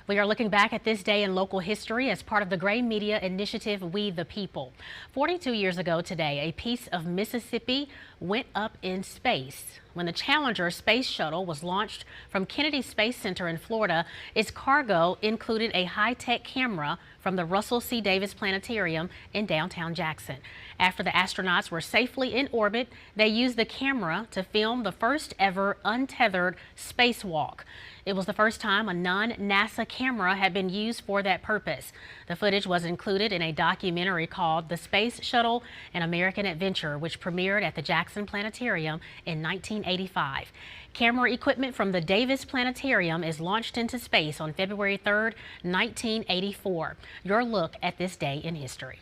We are looking back at this day in local history as part of the Gray Media Initiative, We the People. 42 years ago today, a piece of Mississippi went up in space. When the Challenger space shuttle was launched from Kennedy Space Center in Florida, its cargo included a high-tech camera from the Russell C. Davis Planetarium in downtown Jackson. After the astronauts were safely in orbit, they used the camera to film the first ever untethered spacewalk. It was the first time a non-NASA camera had been used for that purpose. The footage was included in a documentary called The Space Shuttle: An American Adventure, which premiered at the Jackson Planetarium in 1985. Camera equipment from the Davis Planetarium is launched into space on February 3rd, 1984. Your look at this day in history.